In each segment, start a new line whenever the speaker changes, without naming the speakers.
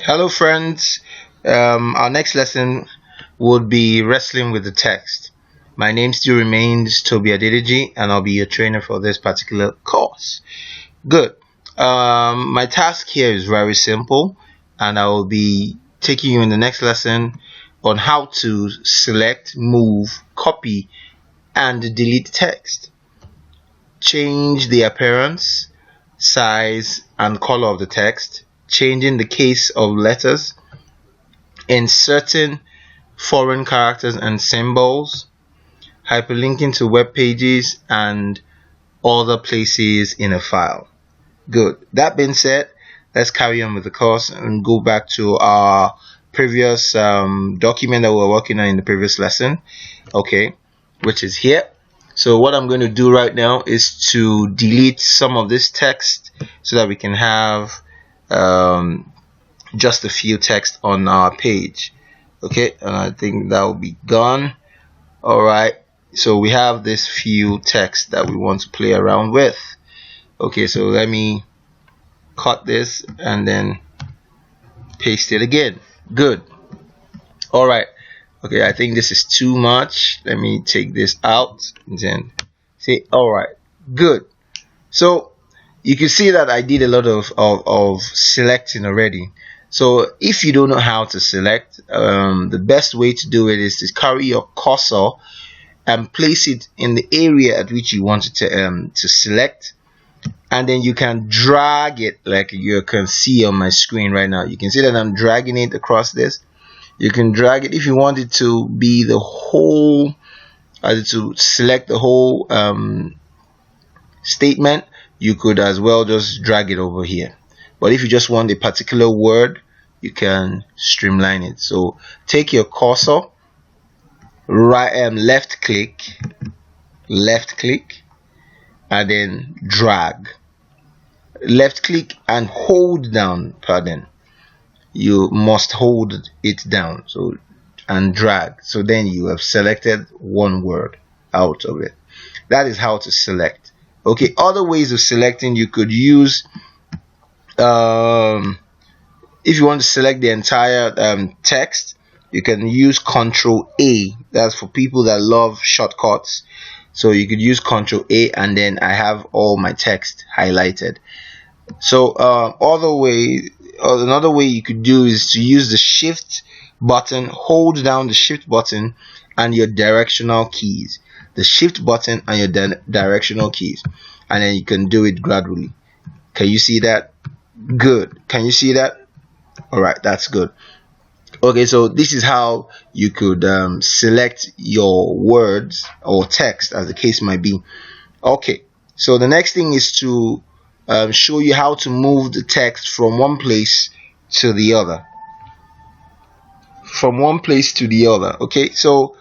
Hello, friends. Our next lesson would be wrestling with the text. My name still remains Toby Adedeji, and I'll be your trainer for this particular course. Good. My task here is very simple, and I will be taking you in the next lesson on how to select, move, copy, and delete text. Change the appearance, size, and color of the text, changing the case of letters, inserting foreign characters and symbols, hyperlinking to web pages and other places in a file. Good. That being said, let's carry on with the course and go back to our previous document that we were working on in the previous lesson, okay, which is here. So what I'm going to do right now is to delete some of this text so that we can have just a few text on our page. Okay, and I think that will be gone. Alright, so we have this few text that we want to play around with. Okay, so let me cut this and then paste it again. Good. Alright, okay, I think this is too much. Let me take this out and then say alright, good. So you can see that I did a lot of selecting already. So if you don't know how to select, the best way to do it is to carry your cursor and place it in the area at which you want it to select, and then you can drag it like you can see on my screen right now. You can see that I'm dragging it across this. You can drag it if you want it to be the whole, to select the whole statement. You could as well just drag it over here. But if you just want a particular word, you can streamline it. So take your cursor, left click, and then drag. Left click and hold down, pardon. You must hold it down, so, and drag. So then you have selected one word out of it. That is how to select. Okay, other ways of selecting, you could use if you want to select the entire text, you can use Ctrl A. That's for people that love shortcuts. So you could use Ctrl A, and then I have all my text highlighted. So another way you could do is to use the Shift button, hold down the Shift button and your directional keys. The Shift button and your directional keys, and then you can do it gradually. Can you see that? Good. Can you see that? Alright, that's good. Okay, so this is how you could select your words or text, as the case might be. Okay, so the next thing is to show you how to move the text from one place to the other. Okay, so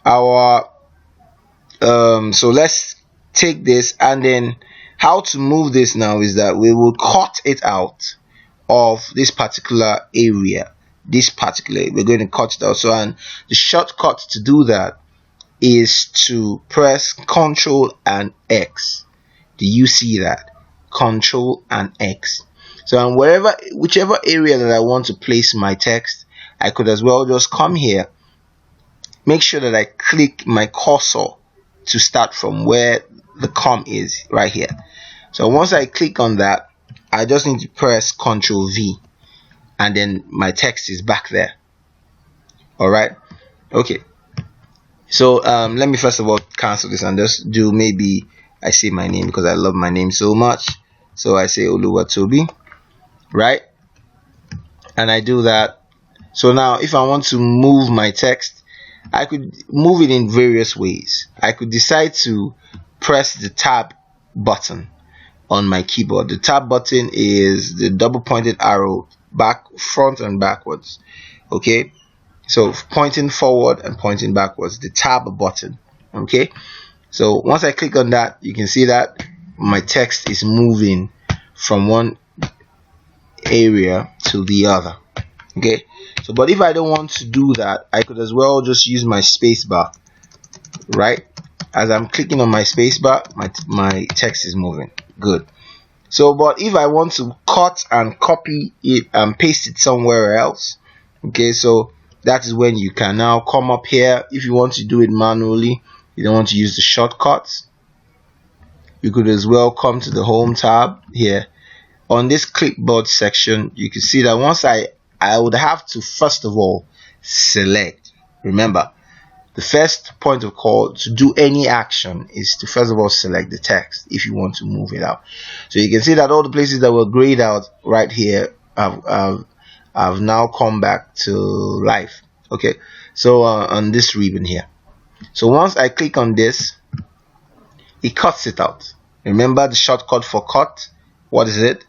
our so let's take this, and then how to move this now is that we will cut it out of this particular area. We're going to cut it out. So, and the shortcut to do that is to press Ctrl and X. Do you see that? Ctrl and X. So, and whichever area that I want to place my text, I could as well just come here, make sure that I click my cursor to start from where the comma is, right here. So once I click on that, I just need to press Ctrl V, and then my text is back there. Alright, okay. So let me first of all cancel this and just do, maybe I say my name because I love my name so much. So I say Oluwatobi, right? And I do that. So now if I want to move my text, I could move it in various ways. I could decide to press the tab button on my keyboard. The tab button is the double pointed arrow, front and backwards. Okay, so pointing forward and pointing backwards, the tab button. Okay, so once I click on that, you can see that my text is moving from one area to the other. Okay, so but if I don't want to do that, I could as well just use my space bar. Right, as I'm clicking on my space bar, my text is moving. Good. So but if I want to cut and copy it and paste it somewhere else, okay, so that is when you can now come up here. If you want to do it manually, you don't want to use the shortcuts, you could as well come to the home tab here. On this clipboard section, you can see that once I would have to first of all select. Remember, the first point of call to do any action is to first of all select the text if you want to move it out. So you can see that all the places that were grayed out right here have now come back to life. Okay, so on this ribbon here, so once I click on this, it cuts it out. Remember the shortcut for cut, what is it?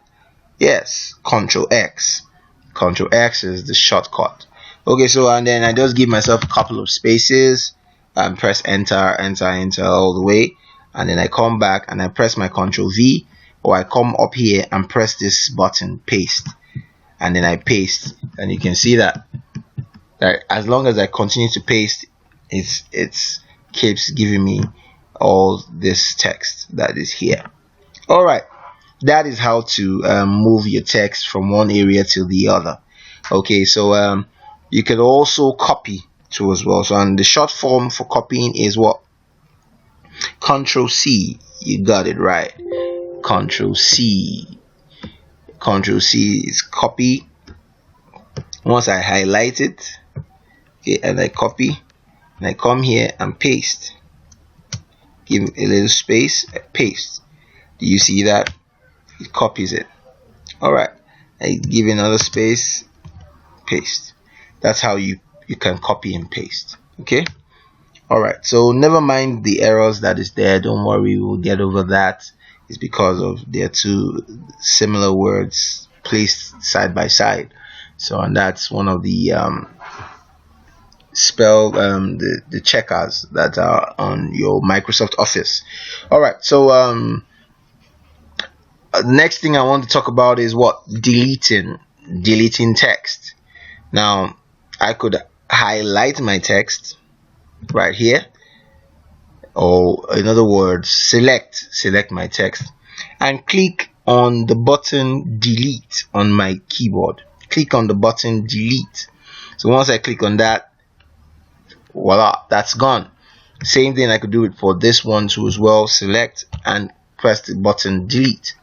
Yes, Control X. Control X is the shortcut. Okay, so and then I just give myself a couple of spaces and press enter all the way, and then I come back and I press my Control V, or I come up here and press this button paste, and then I paste, and you can see that as long as I continue to paste, it keeps giving me all this text that is here. Alright, that is how to move your text from one area to the other. Okay, so you can also copy too as well. So and the short form for copying is what? Control C. You got it right. Control C. Control C is copy. Once I highlight it, okay, and I copy, and I come here and paste. Give a little space, paste. Do you see that? It copies it. Alright, I give another space, paste. That's how you can copy and paste. Okay. Alright, so never mind the errors that is there, don't worry, we'll get over that. It's because of they're two similar words placed side by side. So and that's one of the the checkers that are on your Microsoft Office. Alright, so the next thing I want to talk about is what? Deleting text. Now I could highlight my text right here, or in other words select my text and click on the button delete on my keyboard. Click on the button delete. So once I click on that, voila, that's gone. Same thing I could do it for this one too as well. Select and press the button delete.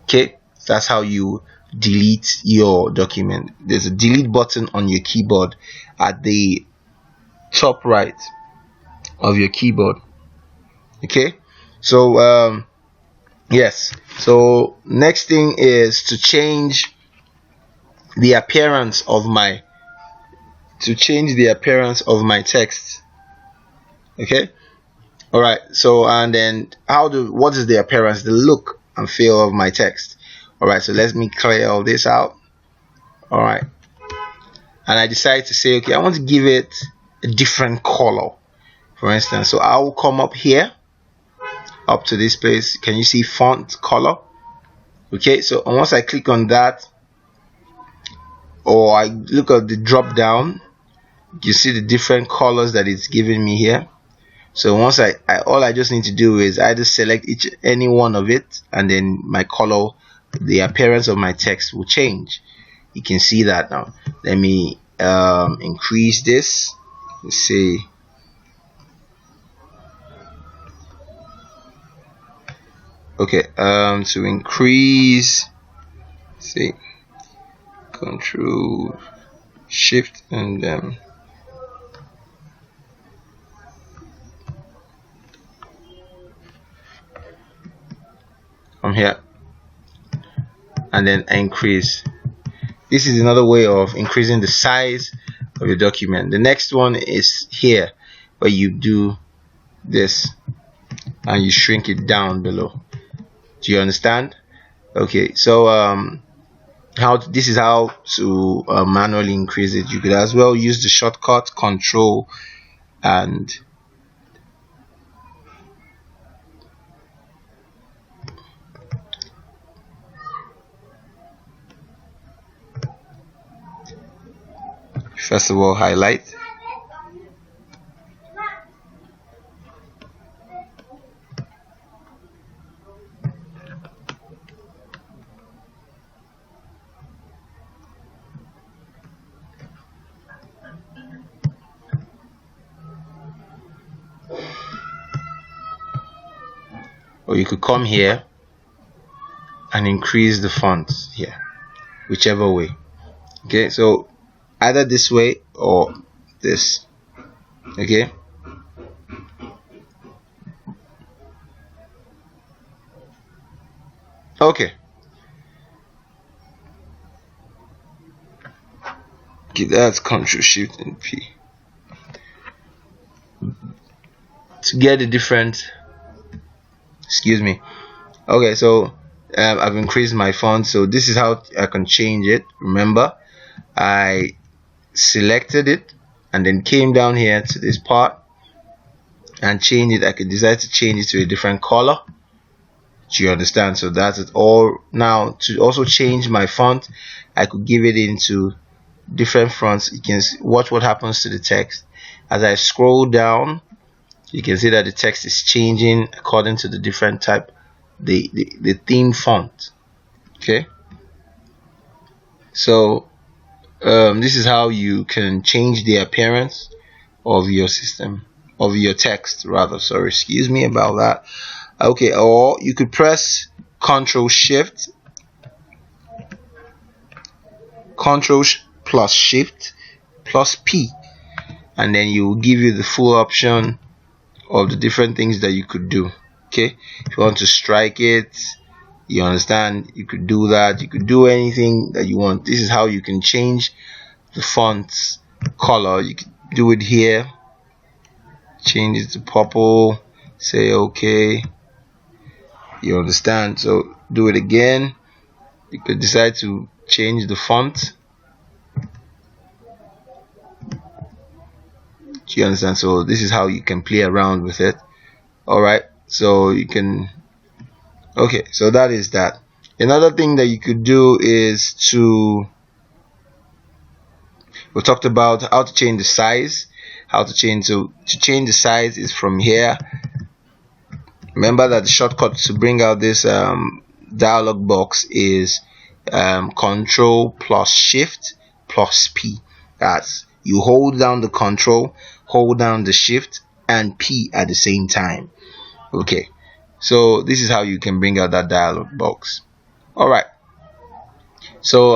Okay, that's how you delete your document. There's a delete button on your keyboard at the top right of your keyboard. Okay, so yes, so next thing is to change the appearance of my text. Okay, all right, so and then what is the appearance, the look and feel of my text? All right, so let me clear all this out. All right, and I decide to say, okay, I want to give it a different color, for instance. So I will come up here, up to this place. Can you see font color? Okay, so once I click on that, or I look at the drop down, you see the different colors that it's giving me here. So once all I just need to do is either select any one of it, and then my color, the appearance of my text will change. You can see that now. Let me increase this. Let's see. Okay, to increase, see, Control Shift and from here, and then increase. This is another way of increasing the size of your document. The next one is here, where you do this and you shrink it down below. Do you understand? Okay, so this is how to manually increase it. You could as well use the shortcut Control and first of all highlight. or you could come here and increase the font here, whichever way. Okay, so either this way or this. Okay, okay, that's Ctrl Shift and P to get a different, excuse me. Okay, so I've increased my font, so this is how I can change it. Remember, I selected it and then came down here to this part and change it. I could decide to change it to a different color. Do you understand? So that's it all. Now to also change my font, I could give it into different fonts. You can watch what happens to the text as I scroll down. You can see that the text is changing according to the different type, the theme font. Okay, so this is how you can change the appearance of your system, of your text rather. Sorry, excuse me about that. Okay, or you could press Ctrl Shift, Ctrl plus Shift plus P, and then you will give you the full option of the different things that you could do. Okay, if you want to strike it, you understand, you could do that. You could do anything that you want. This is how you can change the font's color. You could do it here, change it to purple, say okay. You understand? So do it again. You could decide to change the font. Do you understand? So this is how you can play around with it. Alright, so you can, okay, so that is that. Another thing that you could do is we talked about how to change the size. How to change, so to change the size is from here. Remember that the shortcut to bring out this dialog box is Ctrl plus Shift plus P. That's, you hold down the Ctrl, hold down the Shift and P at the same time. Okay, so this is how you can bring out that dialog box. Alright, so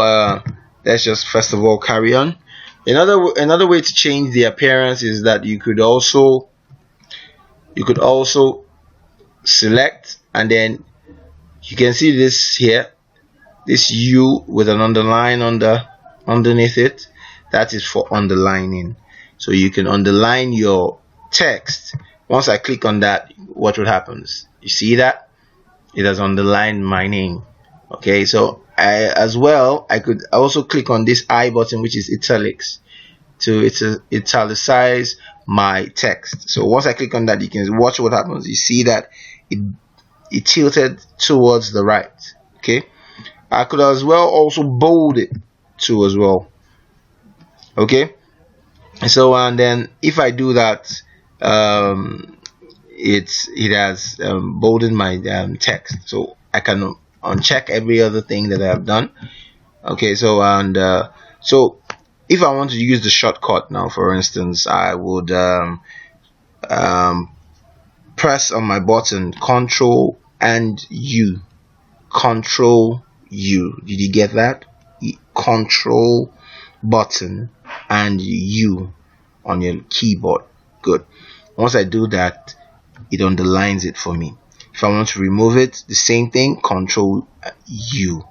let's just first of all carry on. Another way to change the appearance is that you could also select, and then you can see this here, this U with an underline underneath it. That is for underlining. So you can underline your text. Once I click on that, what will happen? You see that it has underlined my name. Okay, so I could also click on this I button, which is italics, to italicize my text. So once I click on that, you can watch what happens. You see that it tilted towards the right. Okay, I could as well also bold it too as well. Okay, so and then if I do that, it has boldened my text, so I can uncheck every other thing that I have done. Okay, so and so if I want to use the shortcut now, for instance, I would press on my button Ctrl and U. Ctrl U. Did you get that? Ctrl button and U on your keyboard. Good. Once I do that, it underlines it for me. If I want to remove it, the same thing, Ctrl U.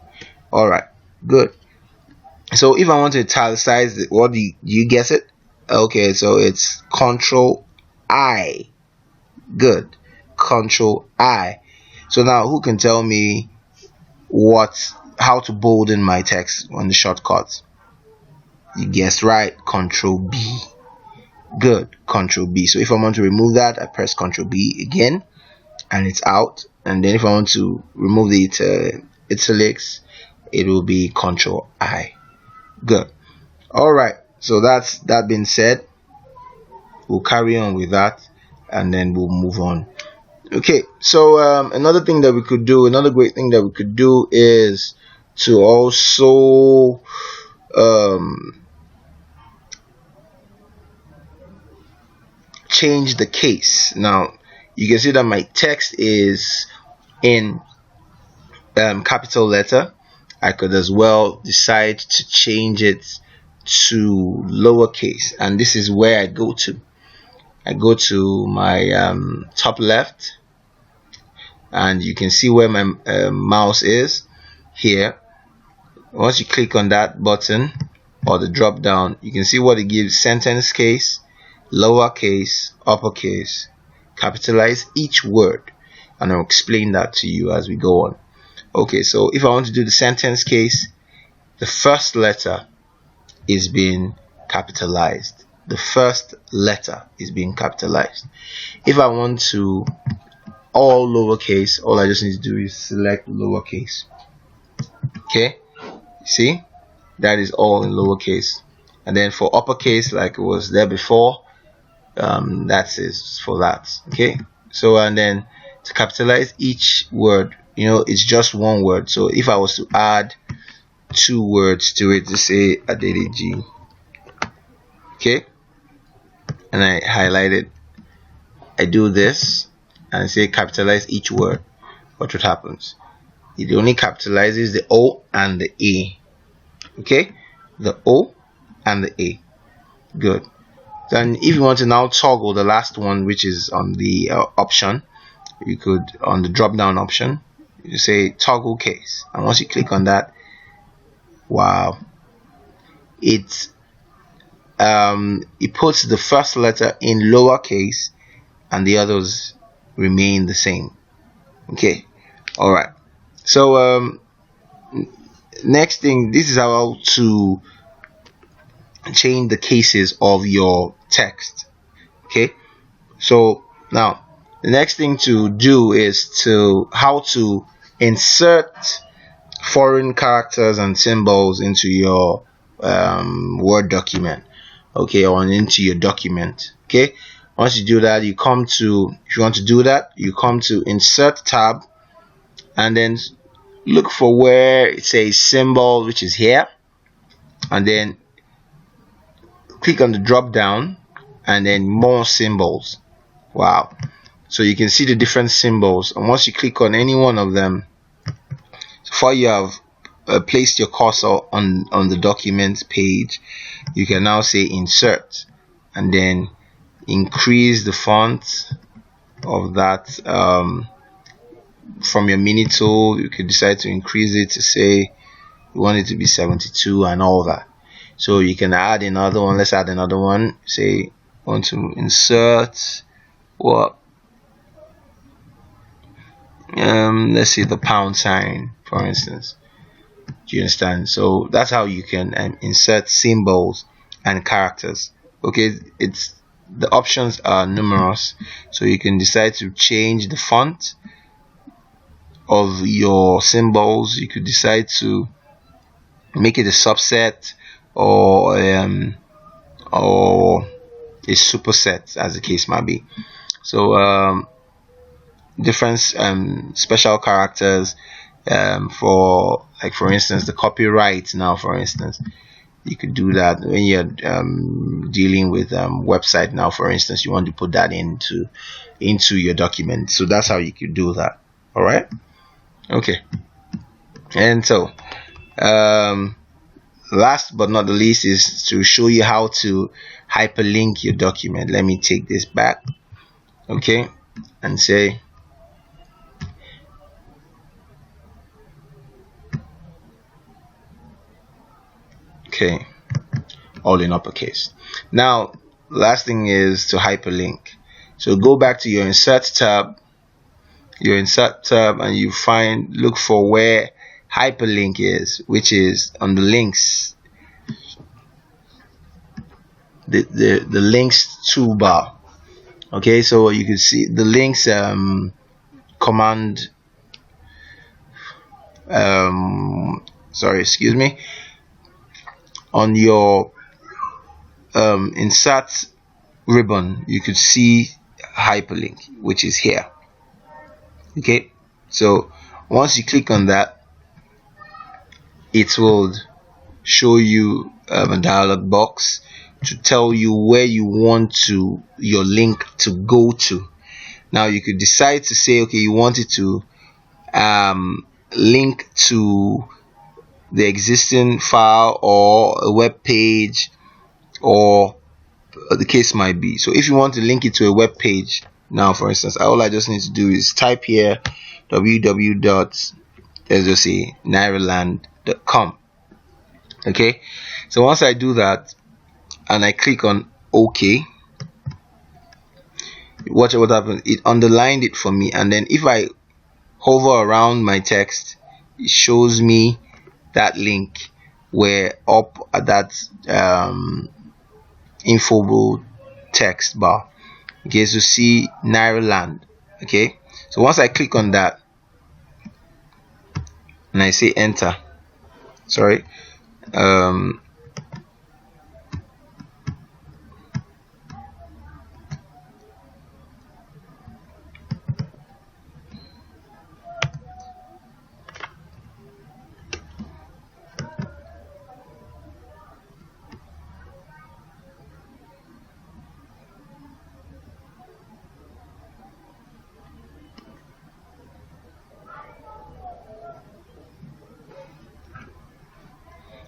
Alright, good. So if I want to italicize it, what do you guess it? Okay, so it's Ctrl I. Good. Ctrl I. So now who can tell me how to bolden my text on the shortcut? You guessed right, Ctrl B. Good, Ctrl B. So if I want to remove that, I press Ctrl B again and it's out. And then if I want to remove the italics, it will be Ctrl I. Good. Alright, so that's that being said, we'll carry on with that and then we'll move on. Okay, so another thing that we could do, another great thing that we could do is to also change the case. Now you can see that my text is in capital letter, I could as well decide to change it to lowercase, and this is where I go to. I go to my top left, and you can see where my mouse is here. Once you click on that button or the drop down, you can see what it gives: sentence case, lowercase, uppercase, capitalize each word, and I'll explain that to you as we go on. Okay, so if I want to do the sentence case, the first letter is being capitalized. The first letter is being capitalized. If I want to all lowercase, all I just need to do is select lowercase. Okay, see, that is all in lowercase. And then for uppercase, like it was there before, that is for that. Okay, so and then to capitalize each word, it's just one word. So if I was to add 2 words to it, to say Adedeji, okay, and I highlight it, I do this and say capitalize each word, what happens? It only capitalizes the O and the A. Okay, the O and the A. Good. Then if you want to now toggle the last one, which is on the option, you could, on the drop down option, you say toggle case, and once you click on that, wow, it puts the first letter in lowercase and the others remain the same. Okay, all right. So next thing, this is how to change the cases of your text. Okay, so now the next thing to do is how to insert foreign characters and symbols into your Word document, okay, or into your document. Okay, once you do that, you come to, if you want to do that, you come to Insert tab, and then look for where it says symbol, which is here, and then click on the drop down and then more symbols. Wow, so you can see the different symbols, and once you click on any one of them, so far you have placed your cursor on the document page, you can now say insert and then increase the font of that. From your mini tool, you could decide to increase it to say you want it to be 72 and all that. So you can add another one. Let's add another one. Say want to insert what? Let's see, the pound sign, for instance. Do you understand? So that's how you can insert symbols and characters. Okay, the options are numerous, so you can decide to change the font of your symbols. You could decide to make it a subset or a superset, as the case might be. So different special characters for, like, for instance, the copyright. Now, for instance, you could do that when you're dealing with website. Now, for instance, you want to put that into your document, so that's how you could do that. All right, okay. And so last but not the least is to show you how to hyperlink your document. Let me take this back, okay, and say okay, all in uppercase. Now, last thing is to hyperlink. So go back to your insert tab, and you look for where hyperlink is, which is on the links, the links toolbar. Okay, so you can see the links command, on your insert ribbon, you could see hyperlink, which is here. Okay, so once you click on that, it will show you a dialog box to tell you where you want your link to go to. Now you could decide to say, okay, you want it to link to the existing file or a web page, or the case might be. So if you want to link it to a web page, now for instance, all I just need to do is type here www.nairaland.com. okay, so once I do that and I click on OK, watch what happens. It underlined it for me, and then if I hover around my text, it shows me that link where up at that info text bar. Okay, so see Nairaland. Okay, so once I click on that and I say enter, sorry,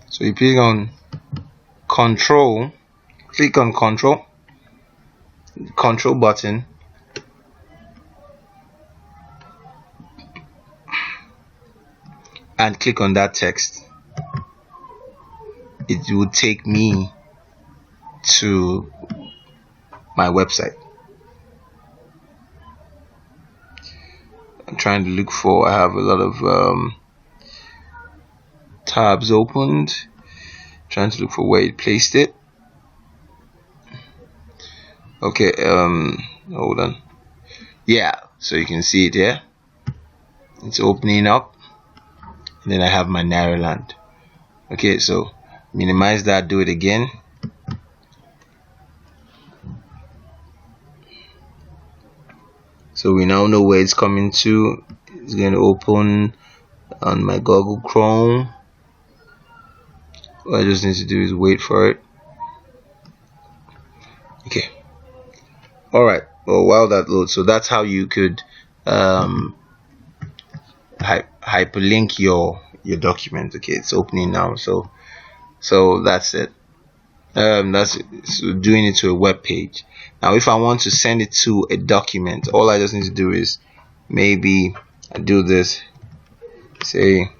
so you click on control button, and click on that text. It will take me to my website. I'm trying to look for, I have a lot of tabs opened, trying to look for where it placed it. Okay, hold on. Yeah, so you can see it here. It's opening up, and then I have my Nairaland. Okay, so minimize that, do it again. So we now know where it's coming to. It's going to open on my Google Chrome. All I just need to do is wait for it. Okay. Alright, well, while that loads, so that's how you could hyperlink your document. Okay, it's opening now, so that's it. That's so doing it to a web page. Now if I want to send it to a document, all I just need to do is maybe I do this, say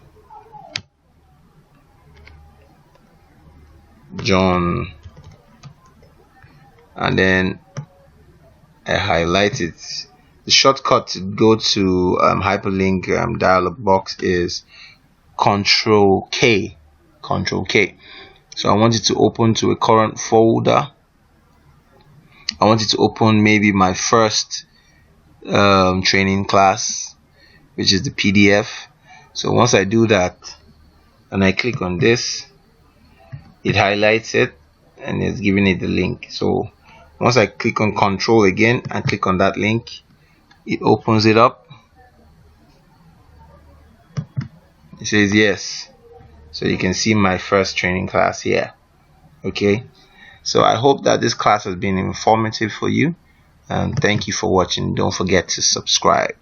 John, and then I highlight it. The shortcut to go to hyperlink dialog box is Control K. So I want it to open to a current folder. I want it to open maybe my first training class, which is the PDF. So once I do that and I click on this, it highlights it and it's giving it the link. So once I click on control again and click on that link, it opens it up. It says yes. So you can see my first training class here. Okay, so I hope that this class has been informative for you, and thank you for watching. Don't forget to subscribe.